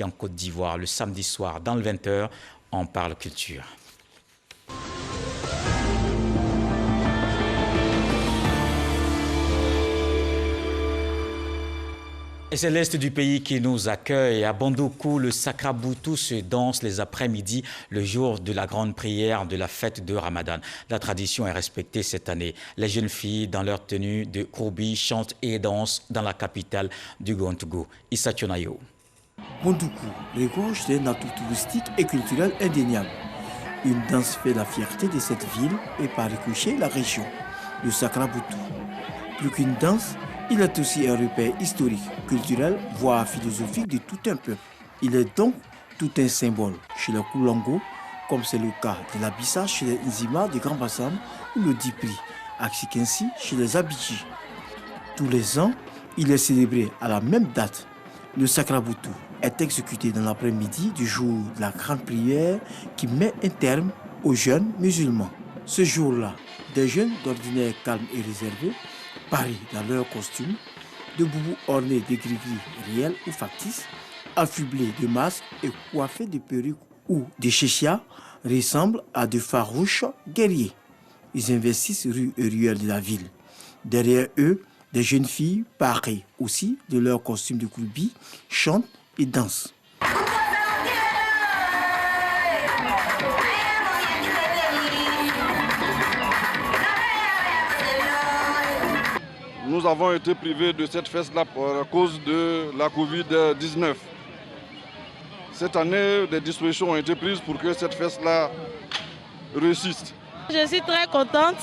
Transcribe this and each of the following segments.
En Côte d'Ivoire, le samedi soir, dans le 20h, on parle culture. Et c'est l'Est du pays qui nous accueille. À Bandoukou, le Sakraboutou se danse les après-midi, le jour de la grande prière de la fête de Ramadan. La tradition est respectée cette année. Les jeunes filles, dans leur tenue de Kourbi, chantent et dansent dans la capitale du Gontougou, Issa Tionayo. Bandoukou regorge d'un atout touristique et culturel indéniable. Une danse fait la fierté de cette ville et par ricochet la région, le Sakraboutou. Plus qu'une danse, il est aussi un repère historique, culturel, voire philosophique de tout un peuple. Il est donc tout un symbole chez les Koulango, comme c'est le cas de la Bissa chez les Nzima de Grand Bassam ou le Dipri, à Xikensi chez les Abidji. Tous les ans, il est célébré à la même date. Le Sakraboutou est exécuté dans l'après-midi du jour de la grande prière qui met un terme aux jeunes musulmans. Ce jour-là, des jeunes d'ordinaire calme et réservés parés dans leurs costumes, de boubous ornés de gris-gris réels ou factices, affublés de masques et coiffés de perruques ou de chéchias, ressemblent à de farouches guerriers. Ils investissent rues et ruelles de la ville. Derrière eux, des jeunes filles, parées aussi de leurs costumes de koulbi, chantent et dansent. Nous avons été privés de cette fête-là à cause de la Covid-19. Cette année, des dispositions ont été prises pour que cette fête-là réussisse. Je suis très contente,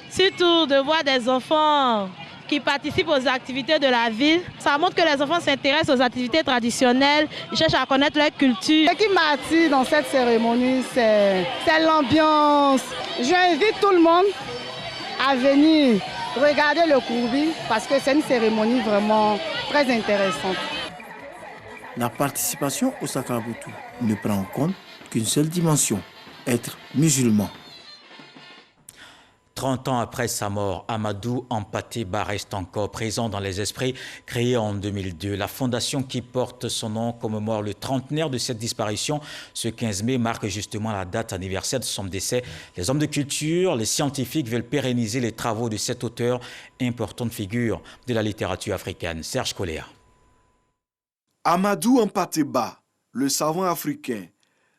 surtout de voir des enfants qui participent aux activités de la ville. Ça montre que les enfants s'intéressent aux activités traditionnelles, ils cherchent à connaître leur culture. Ce qui m'attire dans cette cérémonie, c'est l'ambiance. J'invite tout le monde à venir regarder le Kourbi parce que c'est une cérémonie vraiment très intéressante. La participation au Sakraboutou ne prend en compte qu'une seule dimension, être musulman. 30 ans après sa mort, Amadou Hampâté Bâ reste encore présent dans les esprits. Créée en 2002, la fondation qui porte son nom commémore le trentenaire de cette disparition. Ce 15 mai marque justement la date anniversaire de son décès. Les hommes de culture, les scientifiques veulent pérenniser les travaux de cet auteur, importante figure de la littérature africaine. Serge Coléa. Amadou Hampâté Bâ, le savant africain,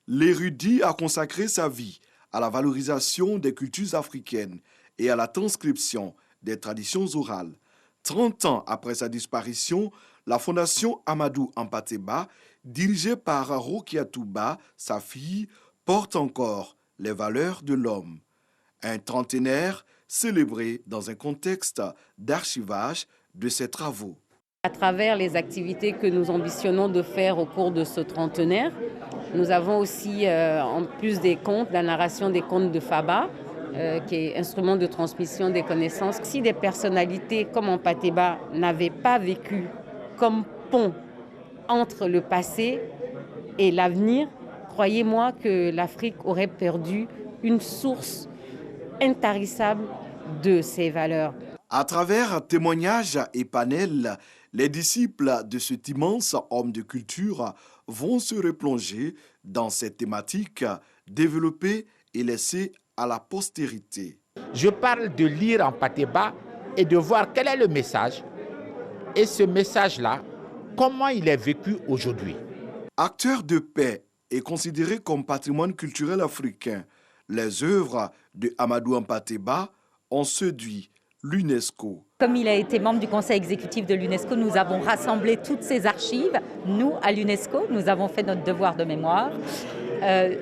l'érudit a consacré sa vie à la valorisation des cultures africaines et à la transcription des traditions orales. 30 ans après sa disparition, la fondation Amadou Hampâté Bâ, dirigée par Rokiatou Bâ, sa fille, porte encore les valeurs de l'homme. Un trentenaire célébré dans un contexte d'archivage de ses travaux. À travers les activités que nous ambitionnons de faire au cours de ce trentenaire, nous avons aussi, en plus des contes, la narration des contes de Faba, qui est instrument de transmission des connaissances. Si des personnalités comme Hampâté Bâ n'avaient pas vécu comme pont entre le passé et l'avenir, croyez-moi que l'Afrique aurait perdu une source intarissable de ses valeurs. À travers témoignages et panels, les disciples de cet immense homme de culture vont se replonger dans cette thématique développée et laissée à la postérité. Je parle de lire Hampâté Bâ et de voir quel est le message. Et ce message-là, comment il est vécu aujourd'hui. Acteur de paix et considéré comme patrimoine culturel africain, les œuvres de Amadou Hampâté Bâ ont séduit l'UNESCO. Comme il a été membre du conseil exécutif de l'UNESCO, nous avons rassemblé toutes ces archives. Nous, à l'UNESCO, nous avons fait notre devoir de mémoire.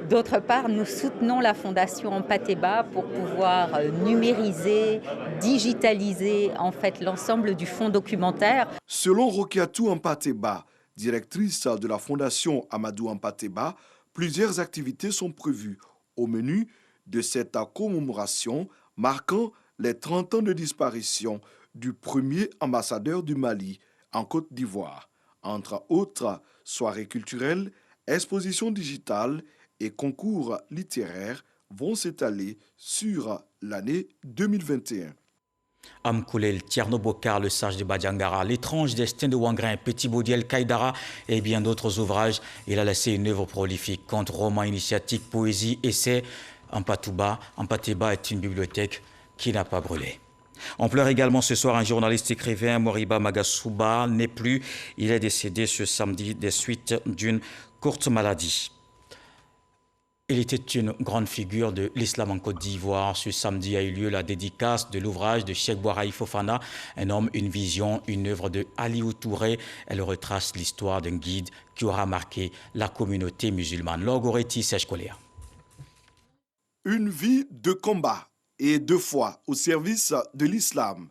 D'autre part, nous soutenons la fondation Hampâté Bâ pour pouvoir numériser, digitaliser en fait l'ensemble du fonds documentaire. Selon Rokiatou Hampâté Bâ, directrice de la fondation Amadou Hampâté Bâ, plusieurs activités sont prévues au menu de cette commémoration marquant les 30 ans de disparition du premier ambassadeur du Mali en Côte d'Ivoire. Entre autres, soirées culturelles, expositions digitales et concours littéraires vont s'étaler sur l'année 2021. Amkoulel, Tierno Bokar, le sage de Badiangara, l'étrange destin de Wangrin, Petit Baudiel, Kaïdara et bien d'autres ouvrages. Il a laissé une œuvre prolifique, contes, romans, initiatiques, poésie, essais. Ampateba est une bibliothèque qui n'a pas brûlé. On pleure également ce soir un journaliste écrivain, Moriba Magasuba, n'est plus. Il est décédé ce samedi des suites d'une courte maladie. Il était une grande figure de l'islam en Côte d'Ivoire. Ce samedi a eu lieu la dédicace de l'ouvrage de Cheikh Bouraï Fofana, Un homme, une vision, une œuvre de Aliou Touré. Elle retrace l'histoire d'un guide qui aura marqué la communauté musulmane. Logoreti Sèche-Coléa. Une vie de combat et de foi au service de l'islam.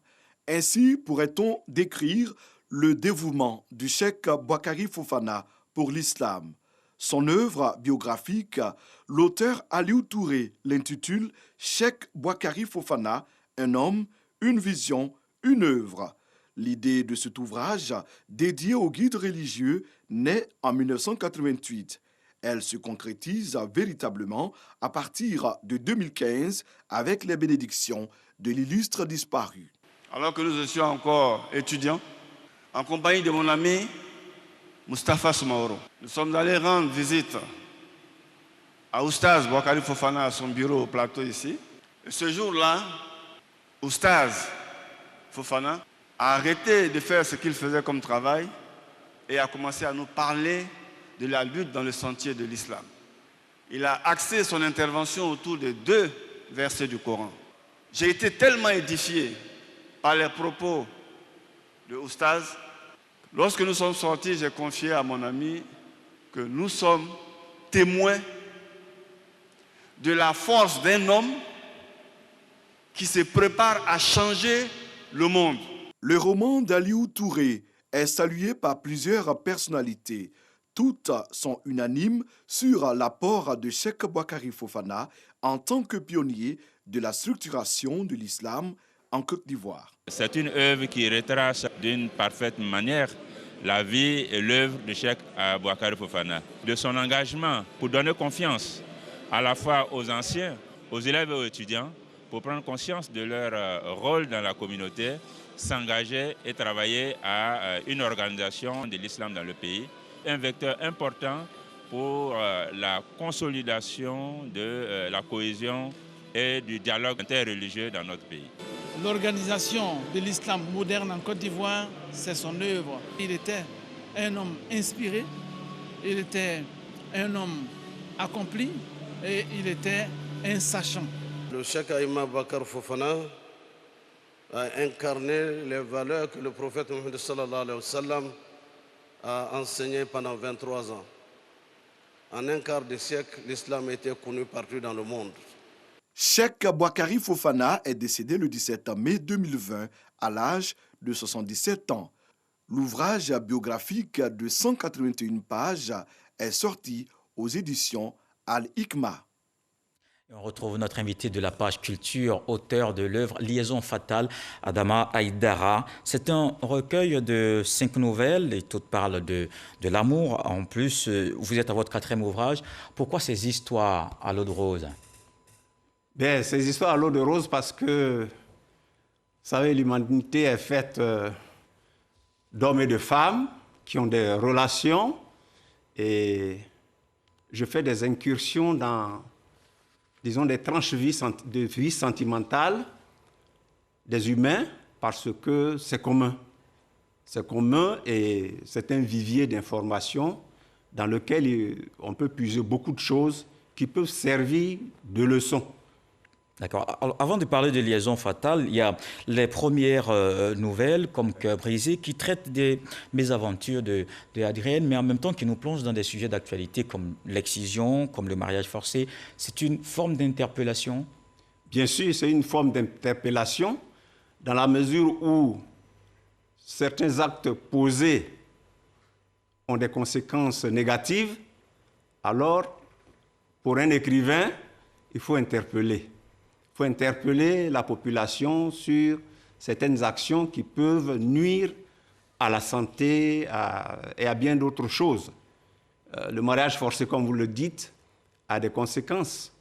Ainsi pourrait-on décrire le dévouement du Cheikh Boukari Fofana pour l'islam. Son œuvre biographique, l'auteur Aliou Touré l'intitule Cheikh Boukari Fofana, un homme, une vision, une œuvre. L'idée de cet ouvrage, dédié aux guides religieux, naît en 1988. Elle se concrétise véritablement à partir de 2015 avec les bénédictions de l'illustre disparu. Alors que nous étions encore étudiants, en compagnie de mon ami Moustapha Soumaoro, nous sommes allés rendre visite à Oustaz Boukari Fofana à son bureau au plateau ici. Et ce jour-là, Oustaz Fofana a arrêté de faire ce qu'il faisait comme travail et a commencé à nous parler de la lutte dans le sentier de l'islam. Il a axé son intervention autour de 2 versets du Coran. J'ai été tellement édifié par les propos de Oustaz. Lorsque nous sommes sortis, j'ai confié à mon ami que nous sommes témoins de la force d'un homme qui se prépare à changer le monde. Le roman d'Aliou Touré est salué par plusieurs personnalités. Toutes sont unanimes sur l'apport de Cheikh Boukari Fofana en tant que pionnier de la structuration de l'islam en Côte d'Ivoire. C'est une œuvre qui retrace d'une parfaite manière la vie et l'œuvre de Cheikh Boukari Fofana, de son engagement pour donner confiance à la fois aux anciens, aux élèves et aux étudiants, pour prendre conscience de leur rôle dans la communauté, s'engager et travailler à une organisation de l'islam dans le pays, un vecteur important pour la consolidation de la cohésion et du dialogue interreligieux dans notre pays. L'organisation de l'islam moderne en Côte d'Ivoire, c'est son œuvre. Il était un homme inspiré, il était un homme accompli et il était un sachant. Le Cheikh Boukari Fofana a incarné les valeurs que le prophète Mohammed sallallahu alayhi wa sallam a enseigné pendant 23 ans. En un quart de siècle, l'islam était connu partout dans le monde. Cheikh Boukari Fofana est décédé le 17 mai 2020 à l'âge de 77 ans. L'ouvrage biographique de 181 pages est sorti aux éditions Al-Hikma. On retrouve notre invité de la page culture, auteur de l'œuvre Liaison fatale, Adama Aïdara. C'est un recueil de 5 nouvelles et toutes parlent de l'amour. En plus, vous êtes à votre 4e ouvrage. Pourquoi ces histoires à l'eau de rose? Bien, ces histoires à l'eau de rose parce que, vous savez, l'humanité est faite d'hommes et de femmes qui ont des relations et je fais des incursions dans, disons, des tranches de vie sentimentale des humains parce que c'est commun. C'est commun et c'est un vivier d'informations dans lequel on peut puiser beaucoup de choses qui peuvent servir de leçons. D'accord. Avant de parler de liaison fatale, il y a les premières nouvelles comme Cœur brisé qui traitent des mésaventures de Adrienne, mais en même temps qui nous plongent dans des sujets d'actualité comme l'excision, comme le mariage forcé. C'est une forme d'interpellation? Bien sûr, c'est une forme d'interpellation dans la mesure où certains actes posés ont des conséquences négatives. Alors, pour un écrivain, il faut interpeller. Il faut interpeller la population sur certaines actions qui peuvent nuire à la santé et à bien d'autres choses. Le mariage forcé, comme vous le dites, a des conséquences.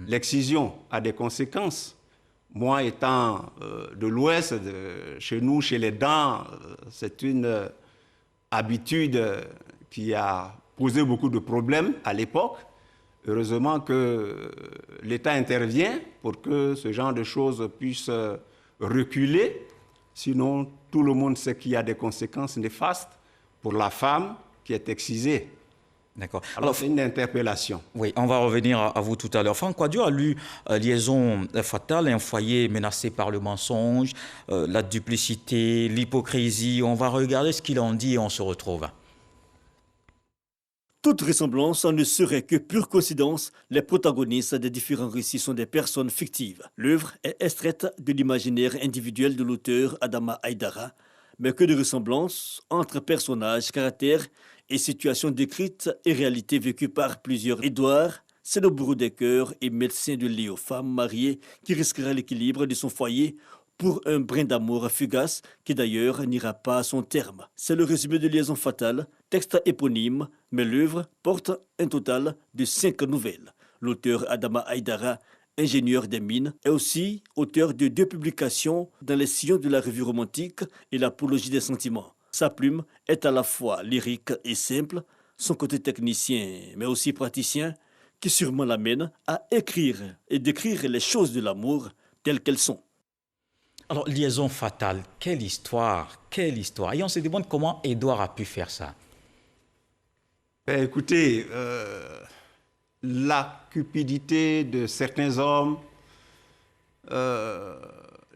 L'excision a des conséquences. Moi étant de l'Ouest, chez nous, chez les Dents, c'est une habitude qui a posé beaucoup de problèmes à l'époque. Heureusement que l'État intervient pour que ce genre de choses puisse reculer. Sinon, tout le monde sait qu'il y a des conséquences néfastes pour la femme qui est excisée. D'accord. Alors, c'est une interpellation. Oui, on va revenir à vous tout à l'heure. Franck Ouadio a lu Liaison fatale, un foyer menacé par le mensonge, la duplicité, l'hypocrisie. On va regarder ce qu'il en dit et on se retrouve. Toute ressemblance ne serait que pure coïncidence. Les protagonistes des différents récits sont des personnes fictives. L'œuvre est extraite de l'imaginaire individuel de l'auteur Adama Aïdara, mais que de ressemblances entre personnages, caractères et situations décrites et réalités vécues par plusieurs. Édouard, c'est le bourreau des cœurs et médecin de Léo, femme mariée qui risquera l'équilibre de son foyer pour un brin d'amour fugace qui d'ailleurs n'ira pas à son terme. C'est le résumé de Liaison fatale, texte éponyme, mais l'œuvre porte un total de 5 nouvelles. L'auteur Adama Aïdara, ingénieur des mines, est aussi auteur de 2 publications dans les sillons de la revue romantique et l'apologie des sentiments. Sa plume est à la fois lyrique et simple, son côté technicien mais aussi praticien, qui sûrement l'amène à écrire et décrire les choses de l'amour telles qu'elles sont. Alors, Liaison fatale, quelle histoire, quelle histoire. Et on se demande comment Édouard a pu faire ça. Écoutez, la cupidité de certains hommes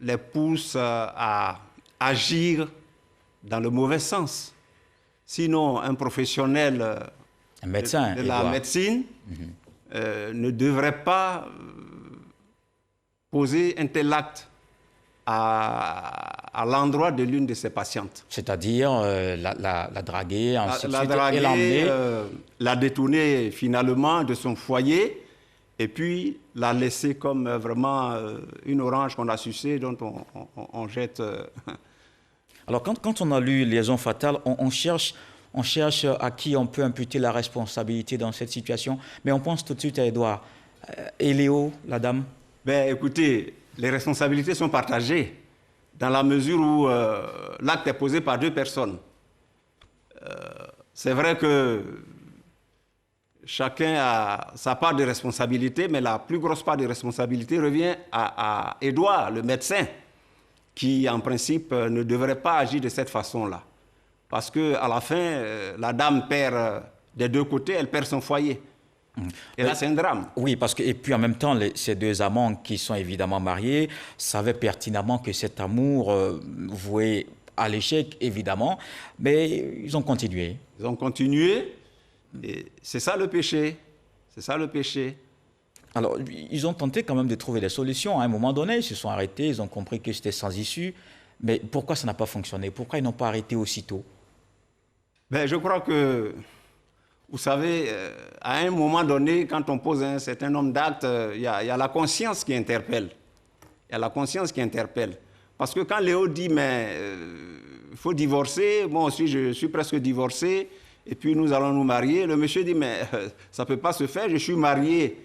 les pousse à agir dans le mauvais sens. Sinon, un professionnel un médecin, de la médecine ne devrait pas poser un tel acte à l'endroit de l'une de ses patientes. C'est-à-dire la draguer, et l'emmener, la détourner finalement de son foyer et puis la laisser comme vraiment une orange qu'on a sucée dont on jette. Alors quand on a lu Liaison fatale, on cherche à qui on peut imputer la responsabilité dans cette situation, mais on pense tout de suite à Édouard. Et Léo, la dame? Écoutez, les responsabilités sont partagées dans la mesure où l'acte est posé par 2 personnes. C'est vrai que chacun a sa part de responsabilité, mais la plus grosse part de responsabilité revient à Édouard, le médecin, qui en principe ne devrait pas agir de cette façon-là. Parce qu'à la fin, la dame perd des 2 côtés, elle perd son foyer. Et là, c'est un drame. Oui, parce que, et puis en même temps, ces 2 amants qui sont évidemment mariés savaient pertinemment que cet amour voué à l'échec, évidemment, mais ils ont continué. Ils ont continué, et c'est ça le péché. C'est ça le péché. Alors, ils ont tenté quand même de trouver des solutions. À un moment donné, ils se sont arrêtés, ils ont compris que c'était sans issue. Mais pourquoi ça n'a pas fonctionné? Pourquoi ils n'ont pas arrêté aussitôt? Je crois que... Vous savez, à un moment donné, quand on pose un certain nombre d'actes, il y a la conscience qui interpelle. Il y a la conscience qui interpelle. Parce que quand Léo dit, mais il faut divorcer, moi aussi je suis presque divorcé, et puis nous allons nous marier, le monsieur dit, mais ça ne peut pas se faire, je suis marié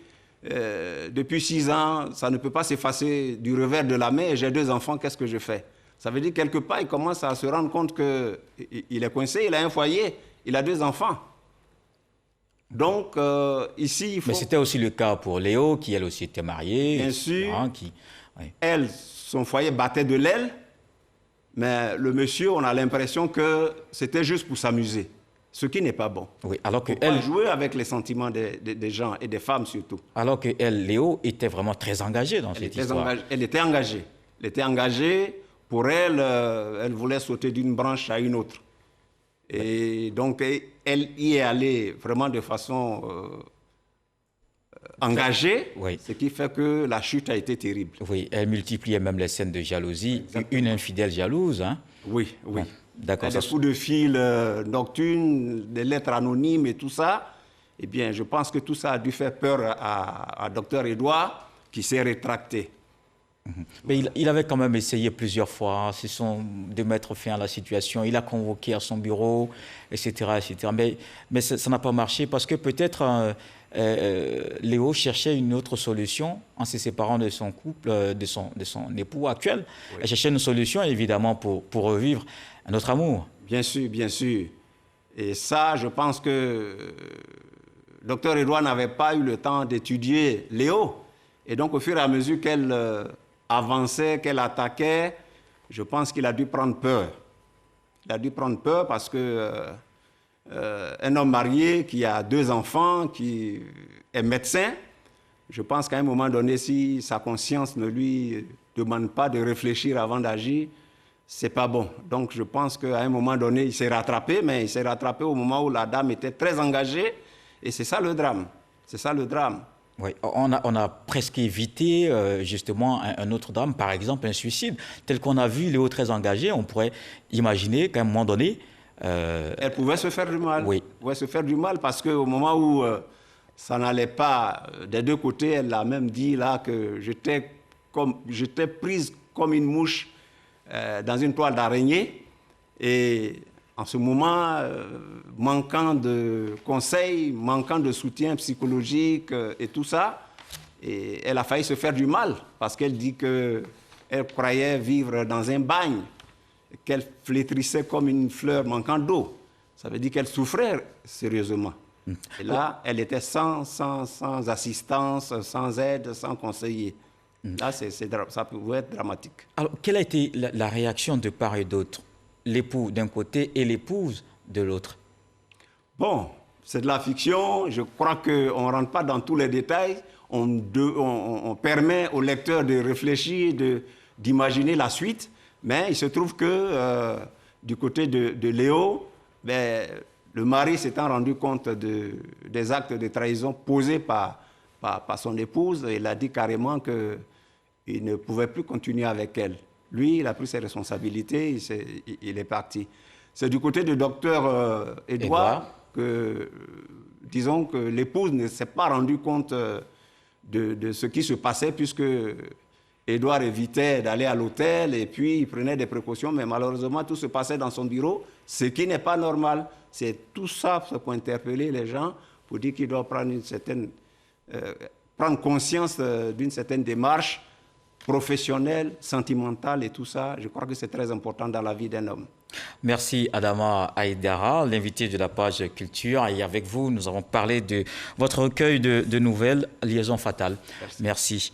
depuis 6 ans, ça ne peut pas s'effacer du revers de la main, et j'ai 2 enfants, qu'est-ce que je fais? Ça veut dire quelque part, il commence à se rendre compte qu'il est coincé, il a un foyer, il a 2 enfants. Donc, ici, il faut... Mais c'était aussi le cas pour Léo, qui elle aussi était mariée. Bien sûr. Oui. Elle, son foyer battait de l'aile, mais le monsieur, on a l'impression que c'était juste pour s'amuser, ce qui n'est pas bon. Oui, alors que elle jouait avec les sentiments des gens et des femmes surtout. Alors que elle, Léo, était vraiment très engagée dans cette histoire. Elle était engagée. Elle était engagée. Pour elle, elle voulait sauter d'une branche à une autre. Et donc, elle y est allée vraiment de façon engagée, oui. Ce qui fait que la chute a été terrible. Oui, elle multipliait même les scènes de jalousie. Exactement. Une infidèle jalouse, hein? Oui, oui. Bon, d'accord. Des coups de fil nocturnes, des lettres anonymes et tout ça. Eh bien, je pense que tout ça a dû faire peur à Dr Édouard, qui s'est rétracté. Mais il avait quand même essayé plusieurs fois de mettre fin à la situation. Il a convoqué à son bureau, etc. Mais ça n'a pas marché parce que peut-être Léo cherchait une autre solution en se séparant de son couple, de son époux actuel. Oui. Il cherchait une solution, évidemment, pour revivre un autre amour. Bien sûr, bien sûr. Et ça, je pense que le Dr Edouard n'avait pas eu le temps d'étudier Léo. Et donc, au fur et à mesure qu'elle avançait, qu'elle attaquait, je pense qu'il a dû prendre peur. Il a dû prendre peur parce que un homme marié qui a 2 enfants, qui est médecin, je pense qu'à un moment donné, si sa conscience ne lui demande pas de réfléchir avant d'agir, c'est pas bon. Donc je pense qu'à un moment donné, il s'est rattrapé, mais il s'est rattrapé au moment où la dame était très engagée, et c'est ça le drame. C'est ça le drame. Oui, on a presque évité justement un autre drame, par exemple un suicide. Tel qu'on a vu Léo très engagé, on pourrait imaginer qu'à un moment donné... Elle pouvait se faire du mal. Oui. Elle pouvait se faire du mal parce qu'au moment où ça n'allait pas des 2 côtés, elle a même dit là que j'étais prise comme une mouche dans une toile d'araignée. Et en ce moment, manquant de conseils, manquant de soutien psychologique et tout ça, et elle a failli se faire du mal parce qu'elle dit qu'elle croyait vivre dans un bagne, qu'elle flétrissait comme une fleur manquant d'eau. Ça veut dire qu'elle souffrait sérieusement. Et là, elle était sans assistance, sans aide, sans conseiller. Là, ça pouvait être dramatique. Alors, quelle a été la réaction de part et d'autre? L'époux d'un côté et l'épouse de l'autre? Bon, c'est de la fiction. Je crois qu'on ne rentre pas dans tous les détails. On permet au lecteur de réfléchir, d'imaginer la suite. Mais il se trouve que du côté de Léo, le mari s'étant rendu compte des actes de trahison posés par son épouse, il a dit carrément qu'il ne pouvait plus continuer avec elle. Lui, il a pris ses responsabilités, il est parti. C'est du côté du docteur Edouard que, disons que l'épouse ne s'est pas rendue compte de ce qui se passait, puisque Edouard évitait d'aller à l'hôtel et puis il prenait des précautions, mais malheureusement, tout se passait dans son bureau, ce qui n'est pas normal. C'est tout ça pour interpeller les gens, pour dire qu'ils doivent prendre conscience d'une certaine démarche professionnelle, sentimentale et tout ça. Je crois que c'est très important dans la vie d'un homme. Merci Adama Aïdara, l'invité de la page Culture. Et avec vous, nous avons parlé de votre recueil de nouvelles, Liaison fatale. Merci.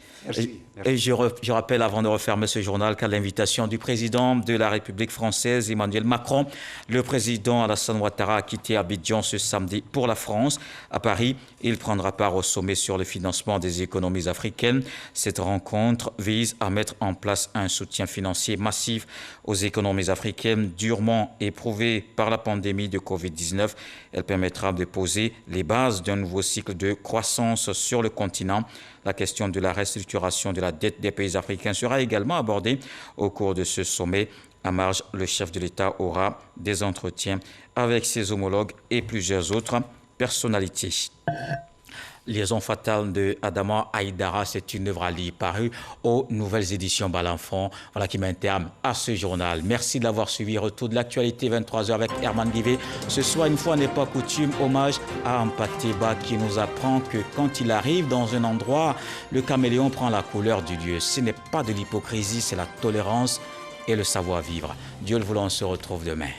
Et je rappelle, avant de refermer ce journal, qu'à l'invitation du président de la République française, Emmanuel Macron, le président Alassane Ouattara a quitté Abidjan ce samedi pour la France. À Paris, il prendra part au sommet sur le financement des économies africaines. Cette rencontre vise à mettre en place un soutien financier massif aux économies africaines durement éprouvées par la pandémie de Covid-19. Elle permettra de poser les bases d'un nouveau cycle de croissance sur le continent. La question de la restructuration de la dette des pays africains sera également abordée au cours de ce sommet. À marge, le chef de l'État aura des entretiens avec ses homologues et plusieurs autres personnalités. Liaison fatale de Adama Aïdara, c'est une œuvre à lire parue aux nouvelles éditions Balenfant. Voilà qui met un terme à ce journal. Merci de l'avoir suivi. Retour de l'actualité 23h avec Herman Guivet. Ce soir, une fois n'est pas coutume, hommage à Ampateba qui nous apprend que quand il arrive dans un endroit, le caméléon prend la couleur du lieu. Ce n'est pas de l'hypocrisie, c'est la tolérance et le savoir-vivre. Dieu le voulant, on se retrouve demain.